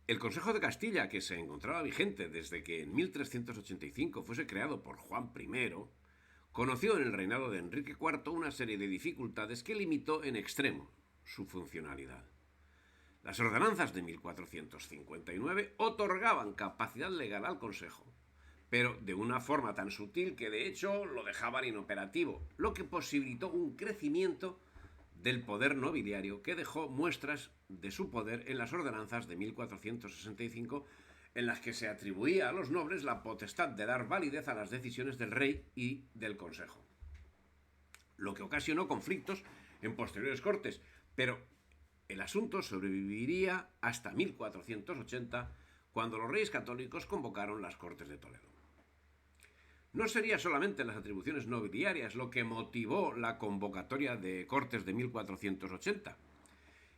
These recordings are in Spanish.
El Consejo de Castilla, que se encontraba vigente desde que en 1385 fuese creado por Juan I, conoció en el reinado de Enrique IV una serie de dificultades que limitó en extremo su funcionalidad. Las ordenanzas de 1459 otorgaban capacidad legal al Consejo, pero de una forma tan sutil que de hecho lo dejaban inoperativo, lo que posibilitó un crecimiento del poder nobiliario que dejó muestras de su poder en las ordenanzas de 1465, en las que se atribuía a los nobles la potestad de dar validez a las decisiones del rey y del Consejo, lo que ocasionó conflictos en posteriores cortes, pero el asunto sobreviviría hasta 1480, cuando los reyes católicos convocaron las Cortes de Toledo. No sería solamente las atribuciones nobiliarias lo que motivó la convocatoria de Cortes de 1480,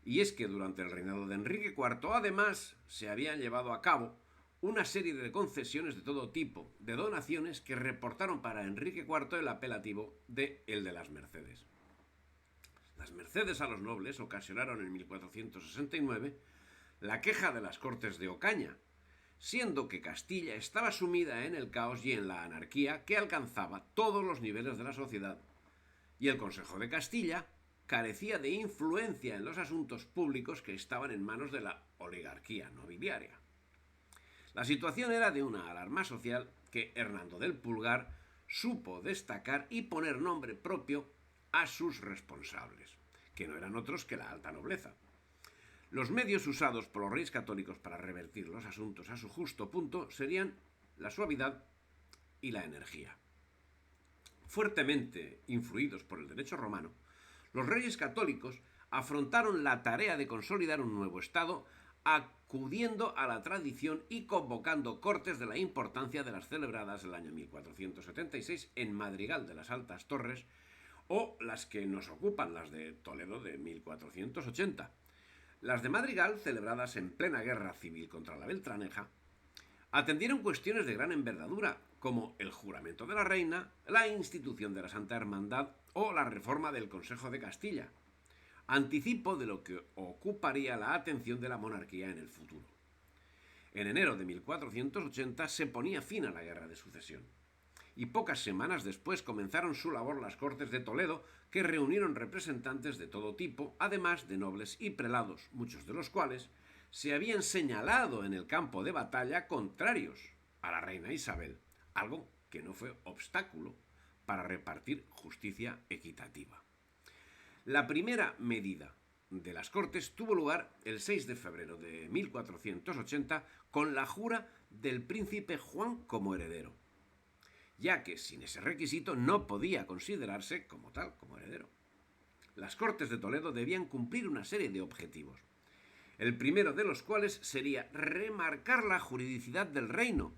y es que durante el reinado de Enrique IV, además, se habían llevado a cabo una serie de concesiones de todo tipo, de donaciones que reportaron para Enrique IV el apelativo de el de las Mercedes. Las mercedes a los nobles ocasionaron en 1469 la queja de las Cortes de Ocaña, siendo que Castilla estaba sumida en el caos y en la anarquía que alcanzaba todos los niveles de la sociedad, y el Consejo de Castilla carecía de influencia en los asuntos públicos que estaban en manos de la oligarquía nobiliaria. La situación era de una alarma social que Hernando del Pulgar supo destacar y poner nombre propio a sus responsables, que no eran otros que la alta nobleza. Los medios usados por los reyes católicos para revertir los asuntos a su justo punto serían la suavidad y la energía. Fuertemente influidos por el derecho romano, los reyes católicos afrontaron la tarea de consolidar un nuevo Estado acudiendo a la tradición y convocando cortes de la importancia de las celebradas el año 1476 en Madrigal de las Altas Torres, o las que nos ocupan, las de Toledo de 1480. Las de Madrigal, celebradas en plena guerra civil contra la Beltraneja, atendieron cuestiones de gran envergadura, como el juramento de la reina, la institución de la Santa Hermandad o la reforma del Consejo de Castilla, anticipo de lo que ocuparía la atención de la monarquía en el futuro. En enero de 1480 se ponía fin a la guerra de sucesión, y pocas semanas después comenzaron su labor las Cortes de Toledo, que reunieron representantes de todo tipo, además de nobles y prelados, muchos de los cuales se habían señalado en el campo de batalla contrarios a la reina Isabel, algo que no fue obstáculo para repartir justicia equitativa. La primera medida de las Cortes tuvo lugar el 6 de febrero de 1480 con la jura del príncipe Juan como heredero, ya que sin ese requisito no podía considerarse como tal, como heredero. Las Cortes de Toledo debían cumplir una serie de objetivos, el primero de los cuales sería remarcar la juridicidad del reino.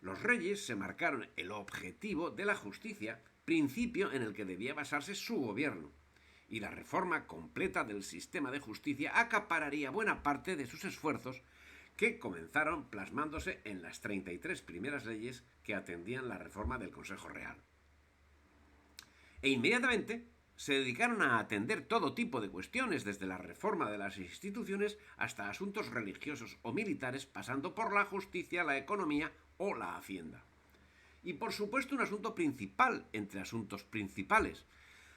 Los reyes se marcaron el objetivo de la justicia, principio en el que debía basarse su gobierno, y la reforma completa del sistema de justicia acapararía buena parte de sus esfuerzos, que comenzaron plasmándose en las 33 primeras leyes que atendían la reforma del Consejo Real. E inmediatamente se dedicaron a atender todo tipo de cuestiones, desde la reforma de las instituciones hasta asuntos religiosos o militares, pasando por la justicia, la economía o la hacienda. Y por supuesto un asunto principal entre asuntos principales,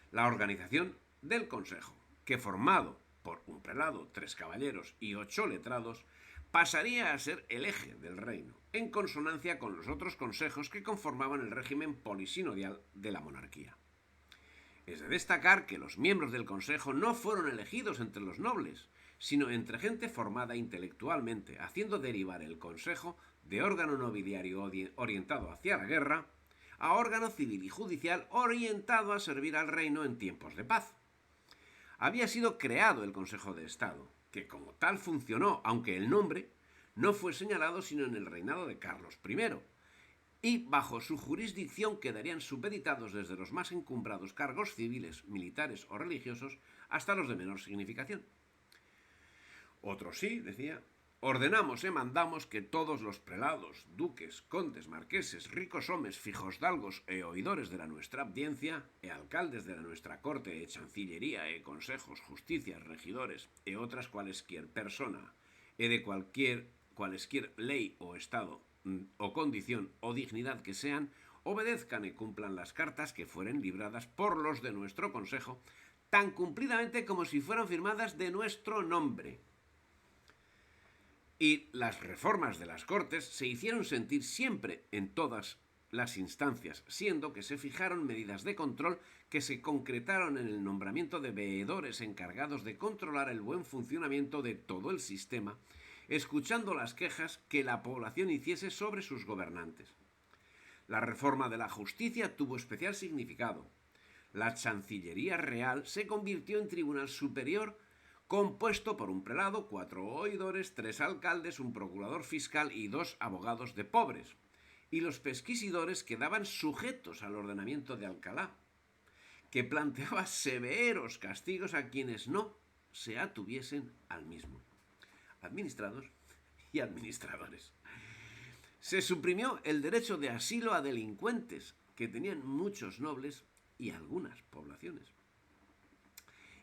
la organización del Consejo, que formado por un prelado, 3 caballeros y 8 letrados, pasaría a ser el eje del reino, en consonancia con los otros consejos que conformaban el régimen polisinodial de la monarquía. Es de destacar que los miembros del Consejo no fueron elegidos entre los nobles, sino entre gente formada intelectualmente, haciendo derivar el Consejo de órgano nobiliario orientado hacia la guerra a órgano civil y judicial orientado a servir al reino en tiempos de paz. Había sido creado el Consejo de Estado, que como tal funcionó, aunque el nombre no fue señalado sino en el reinado de Carlos I, y bajo su jurisdicción quedarían supeditados desde los más encumbrados cargos civiles, militares o religiosos hasta los de menor significación. Otro sí, decía: ordenamos e mandamos que todos los prelados, duques, condes, marqueses, ricos homes, fijosdalgos e oidores de la nuestra audiencia, e alcaldes de la nuestra corte, e chancillería, e consejos, justicias, regidores, e otras cualesquier persona, e de cualquier cualesquier ley o estado o condición o dignidad que sean, obedezcan y cumplan las cartas que fueren libradas por los de nuestro consejo, tan cumplidamente como si fueran firmadas de nuestro nombre. Y las reformas de las Cortes se hicieron sentir siempre en todas las instancias, siendo que se fijaron medidas de control que se concretaron en el nombramiento de veedores encargados de controlar el buen funcionamiento de todo el sistema, escuchando las quejas que la población hiciese sobre sus gobernantes. La reforma de la justicia tuvo especial significado. La Chancillería Real se convirtió en tribunal superior compuesto por un prelado, 4 oidores, 3 alcaldes, un procurador fiscal y 2 abogados de pobres. Y los pesquisidores quedaban sujetos al ordenamiento de Alcalá, que planteaba severos castigos a quienes no se atuviesen al mismo. Administrados y administradores. Se suprimió el derecho de asilo a delincuentes, que tenían muchos nobles y algunas poblaciones.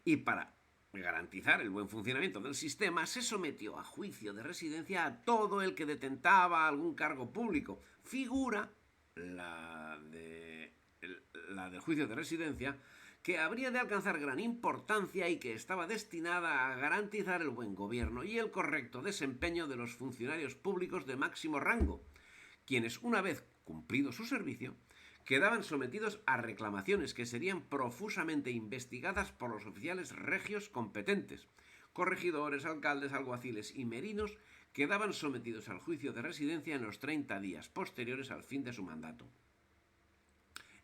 Y para garantizar el buen funcionamiento del sistema, se sometió a juicio de residencia a todo el que detentaba algún cargo público. Figura la del juicio de residencia, que habría de alcanzar gran importancia y que estaba destinada a garantizar el buen gobierno y el correcto desempeño de los funcionarios públicos de máximo rango, quienes, una vez cumplido su servicio, quedaban sometidos a reclamaciones que serían profusamente investigadas por los oficiales regios competentes. Corregidores, alcaldes, alguaciles y merinos quedaban sometidos al juicio de residencia en los 30 días posteriores al fin de su mandato.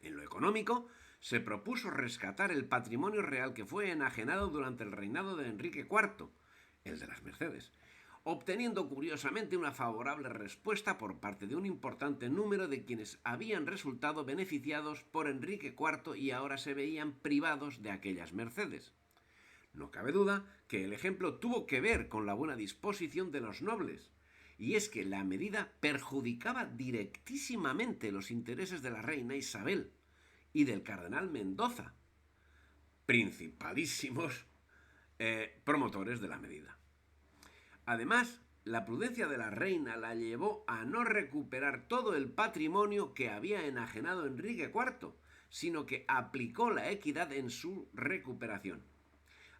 En lo económico, se propuso rescatar el patrimonio real que fue enajenado durante el reinado de Enrique IV, el de las Mercedes, obteniendo curiosamente una favorable respuesta por parte de un importante número de quienes habían resultado beneficiados por Enrique IV y ahora se veían privados de aquellas mercedes. No cabe duda que el ejemplo tuvo que ver con la buena disposición de los nobles, y es que la medida perjudicaba directísimamente los intereses de la reina Isabel y del cardenal Mendoza, principalísimos promotores de la medida. Además, la prudencia de la reina la llevó a no recuperar todo el patrimonio que había enajenado Enrique IV, sino que aplicó la equidad en su recuperación.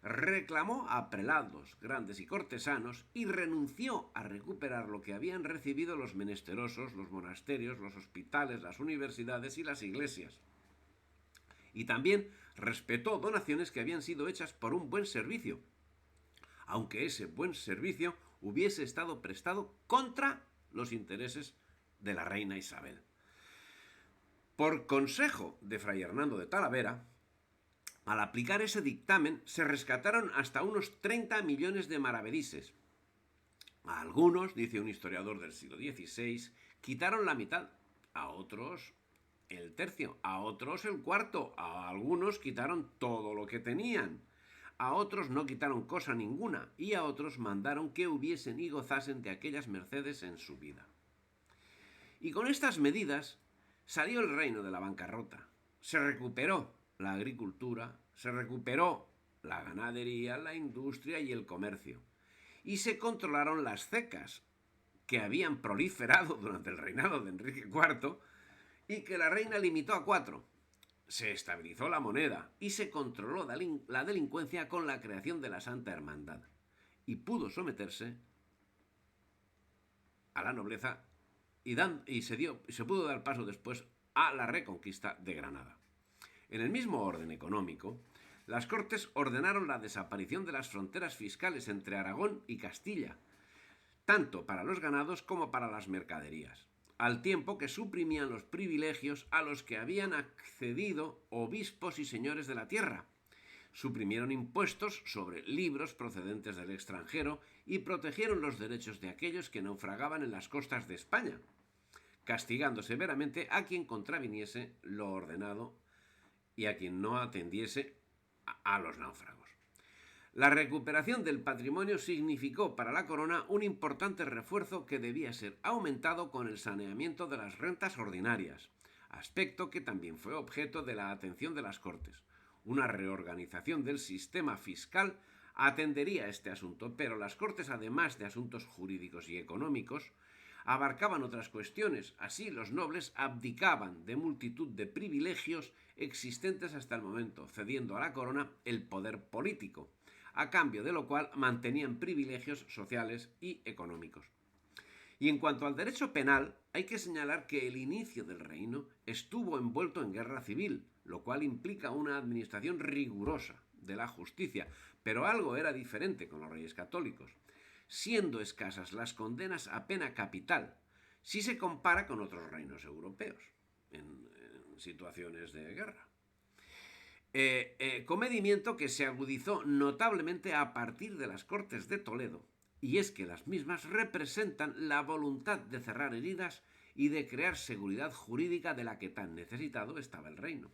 Reclamó a prelados, grandes y cortesanos y renunció a recuperar lo que habían recibido los menesterosos, los monasterios, los hospitales, las universidades y las iglesias. Y también respetó donaciones que habían sido hechas por un buen servicio, aunque ese buen servicio hubiese estado prestado contra los intereses de la reina Isabel. Por consejo de Fray Hernando de Talavera, al aplicar ese dictamen se rescataron hasta unos 30 millones de maravedíes. A algunos, dice un historiador del siglo XVI, quitaron la mitad, a otros el tercio, a otros el cuarto, a algunos quitaron todo lo que tenían. A otros no quitaron cosa ninguna y a otros mandaron que hubiesen y gozasen de aquellas mercedes en su vida. Y con estas medidas salió el reino de la bancarrota. Se recuperó la agricultura, se recuperó la ganadería, la industria y el comercio. Y se controlaron las cecas que habían proliferado durante el reinado de Enrique IV y que la reina limitó a 4. Se estabilizó la moneda y se controló la delincuencia con la creación de la Santa Hermandad y pudo someterse a la nobleza y se pudo dar paso después a la reconquista de Granada. En el mismo orden económico, las Cortes ordenaron la desaparición de las fronteras fiscales entre Aragón y Castilla, tanto para los ganados como para las mercaderías, al tiempo que suprimían los privilegios a los que habían accedido obispos y señores de la tierra. Suprimieron impuestos sobre libros procedentes del extranjero y protegieron los derechos de aquellos que naufragaban en las costas de España, castigando severamente a quien contraviniese lo ordenado y a quien no atendiese a los náufragos. La recuperación del patrimonio significó para la corona un importante refuerzo que debía ser aumentado con el saneamiento de las rentas ordinarias, aspecto que también fue objeto de la atención de las Cortes. Una reorganización del sistema fiscal atendería este asunto, pero las Cortes, además de asuntos jurídicos y económicos, abarcaban otras cuestiones. Así, los nobles abdicaban de multitud de privilegios existentes hasta el momento, cediendo a la corona el poder político, a cambio de lo cual mantenían privilegios sociales y económicos. Y en cuanto al derecho penal, hay que señalar que el inicio del reino estuvo envuelto en guerra civil, lo cual implica una administración rigurosa de la justicia, pero algo era diferente con los reyes católicos, siendo escasas las condenas a pena capital, si se compara con otros reinos europeos en situaciones de guerra. Comedimiento que se agudizó notablemente a partir de las Cortes de Toledo, y es que las mismas representan la voluntad de cerrar heridas y de crear seguridad jurídica de la que tan necesitado estaba el reino.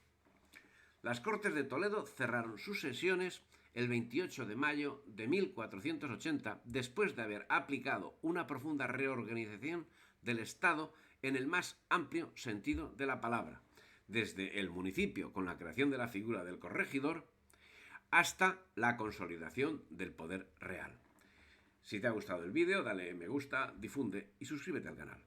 Las Cortes de Toledo cerraron sus sesiones el 28 de mayo de 1480, después de haber aplicado una profunda reorganización del Estado en el más amplio sentido de la palabra, desde el municipio con la creación de la figura del corregidor hasta la consolidación del poder real. Si te ha gustado el vídeo, dale me gusta, difunde y suscríbete al canal.